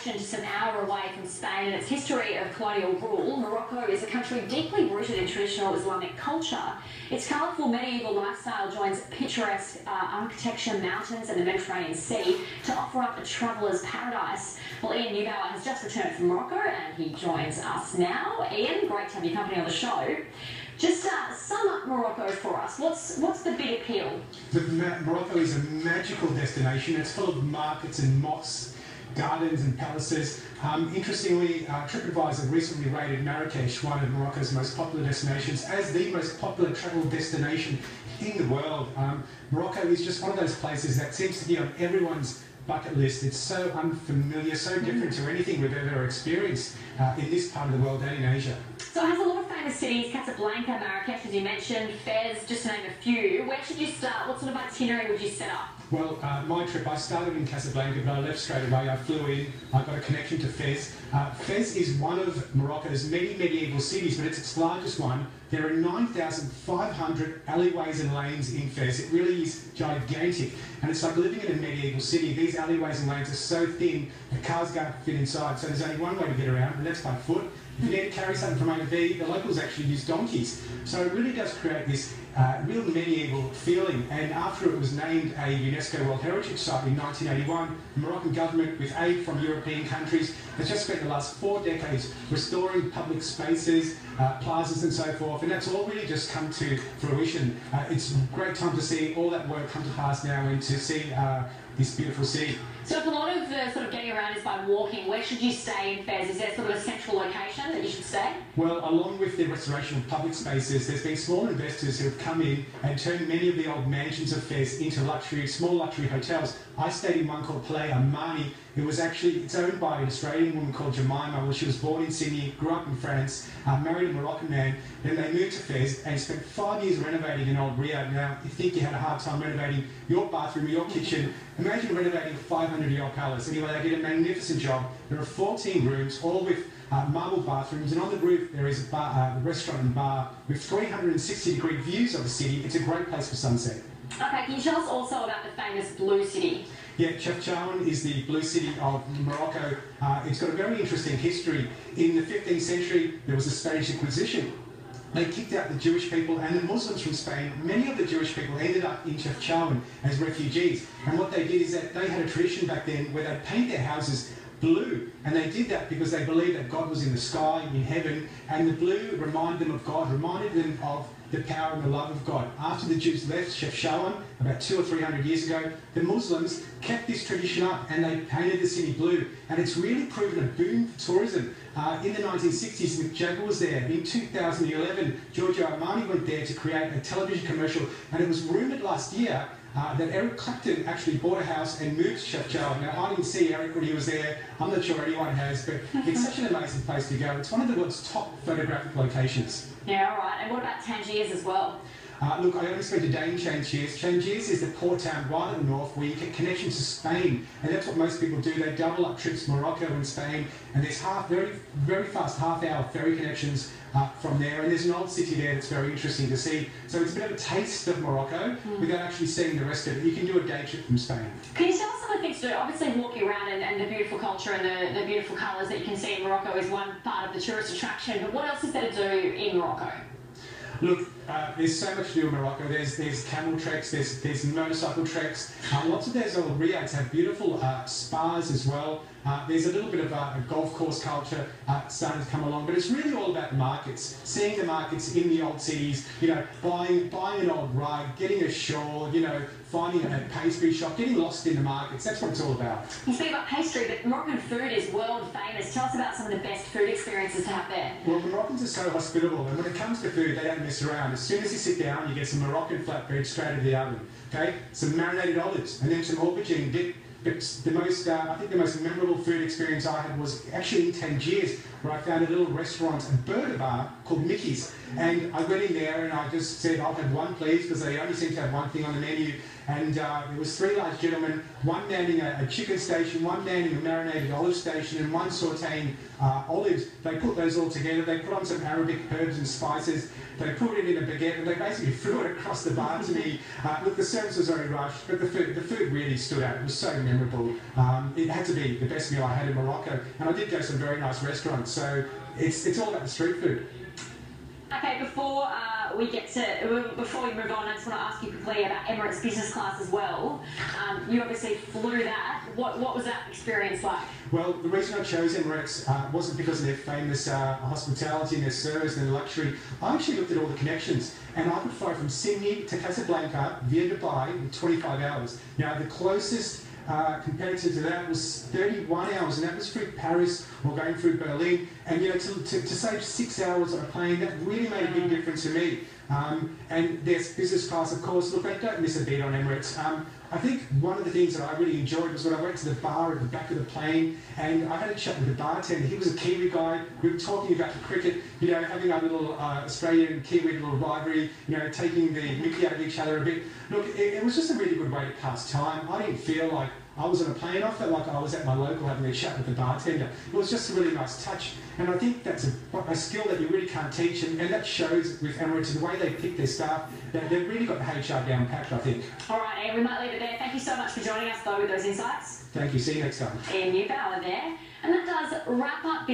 nation just an hour away from Spain and its history of colonial rule, Morocco is a country deeply rooted in traditional Islamic culture. Its colourful medieval lifestyle joins picturesque architecture, mountains and the Mediterranean Sea to offer up a traveller's paradise. Well, Ian Neubauer has just returned from Morocco and he joins us now. Ian, great to have your company on the show. Just sum up Morocco for us. What's the big appeal? Morocco is a magical destination. It's full of markets and mosques, gardens and palaces. Interestingly, TripAdvisor recently rated Marrakesh one of Morocco's most popular destinations as the most popular travel destination in the world. Morocco is just one of those places that seems to be on everyone's bucket list. It's so unfamiliar, so different to anything we've ever experienced in this part of the world and in Asia. So it has a lot of famous cities: Casablanca, Marrakesh, as you mentioned, Fez, just to name a few. Where should you start? What sort of itinerary would you set up? Well, my trip, I started in Casablanca, but I left straight away. I flew in, I got a connection to Fez. Fez is one of Morocco's many medieval cities, but it's its largest one. There are 9,500 alleyways and lanes in Fez. It really is gigantic, and it's like living in a medieval city. These alleyways and lanes are so thin that cars can't fit inside, so there's only one way to get around, and that's by foot. If you need to carry something from A to B, the locals actually use donkeys. So it really does create this real medieval feeling. And after it was named a UNESCO World Heritage Site in 1981, the Moroccan government, with aid from European countries, has just spent the last 4 decades restoring public spaces, plazas and so forth, and that's all really just come to fruition. It's a great time to see all that work come to pass now and to see this beautiful city. So if a lot of the sort of getting around is by walking, where should you stay in Fez? Is there sort of a central location that you should stay? Well, along with the restoration of public spaces, there's been small investors who have come in and turned many of the old mansions of Fez into small luxury hotels. I stayed in one called Palais Armani. It's owned by an Australian woman called Jemima. Well, she was born in Sydney, grew up in France, married a Moroccan man, then they moved to Fez and spent 5 years renovating an old Rio. Now, you think you had a hard time renovating your bathroom or your kitchen, imagine renovating a 500-year-old palace. Anyway, they did a magnificent job. There are 14 rooms, all with marble bathrooms, and on the roof there is a restaurant and bar with 360-degree views of the city. It's a great place for sunset. Okay, can you tell us also about the famous Blue City? Yeah, Chefchaouen is the blue city of Morocco. It's got a very interesting history. In the 15th century, there was a Spanish Inquisition. They kicked out the Jewish people and the Muslims from Spain. Many of the Jewish people ended up in Chefchaouen as refugees. And what they did is that they had a tradition back then where they'd paint their houses blue, and they did that because they believed that God was in the sky, in heaven, and the blue reminded them of God, reminded them of the power and the love of God. After the Jews left Chefchaouen about 200 or 300 years ago, the Muslims kept this tradition up and they painted the city blue, and it's really proven a boom for tourism. In the 1960s, Mick Jagger was there. In 2011, Giorgio Armani went there to create a television commercial, and it was rumoured last year that Eric Clapton actually bought a house and moved to Chefchaouen. Now, I didn't see Eric when he was there. I'm not sure anyone has, but it's such an amazing place to go. It's one of the world's top photographic locations. Yeah, all right. And what about Tangiers as well? Look, I only spent a day in Tangiers. Tangiers is the port town right in the north where you get connections to Spain, and that's what most people do. They double up trips to Morocco and Spain, and there's very fast half-hour ferry connections from there, and there's an old city there that's very interesting to see. So it's a bit of a taste of Morocco without actually seeing the rest of it. You can do a day trip from Spain. Can you tell us some of the things to do? Obviously walking around and the beautiful culture and the beautiful colours that you can see in Morocco is one part of the tourist attraction, but what else is there to do in Morocco? Look, there's so much to do in Morocco. There's camel treks, there's motorcycle treks. Lots of those old riads have beautiful spas as well. There's a little bit of a golf course culture starting to come along, but it's really all about the markets. Seeing the markets in the old cities, you know, buying an old rug, getting a shawl, you know, finding a pastry shop, getting lost in the markets. That's what it's all about. You speak about pastry, but Moroccan food is world famous. Tell us about some of the best food experiences to have there. Well, the Moroccans are so hospitable, and when it comes to food, they don't mess around. As soon as you sit down, you get some Moroccan flatbread straight out of the oven, okay? Some marinated olives, and then some aubergine dip. But I think the most memorable food experience I had was actually in Tangiers, where I found a little restaurant, a burger bar called Mickey's. And I went in there and I just said, I'll have one please, because they only seem to have one thing on the menu. and there was 3 large gentlemen, one manning a chicken station, one manning a marinated olive station, and one sautéing olives. They put those all together, they put on some Arabic herbs and spices, they put it in a baguette, and they basically threw it across the bar to me. Look, the service was very rushed, but the food really stood out. It was so memorable. It had to be the best meal I had in Morocco, and I did go to some very nice restaurants, so it's all about the street food. Okay, before we move on, I just want to ask you quickly about Emirates Business Class as well. You obviously flew that. What was that experience like? Well, the reason I chose Emirates wasn't because of their famous hospitality and their service and their luxury. I actually looked at all the connections, and I could fly from Sydney to Casablanca via Dubai in 25 hours. Now, the closest competitor to that was 31 hours, and that was through Paris or going through Berlin. And you know, to save 6 hours on a plane, that really made a big difference to me. And there's business class, of course. Look, they don't miss a beat on Emirates. I think one of the things that I really enjoyed was when I went to the bar at the back of the plane, and I had a chat with the bartender. He was a Kiwi guy. We were talking about the cricket, you know, having a little Australian Kiwi little rivalry, you know, taking the mickey out of each other a bit. Look, it was just a really good way to pass time. I didn't feel like I was on a plane. I felt like I was at my local having a chat with the bartender. It was just a really nice touch, and I think that's a skill that you really can't teach, and that shows with Emirates, the way they pick their staff. They've really got the HR down packed, I think. All right, Ian, we might leave it there. Thank you so much for joining us, though, with those insights. Thank you. See you next time. Ian Neubauer there. And that does wrap up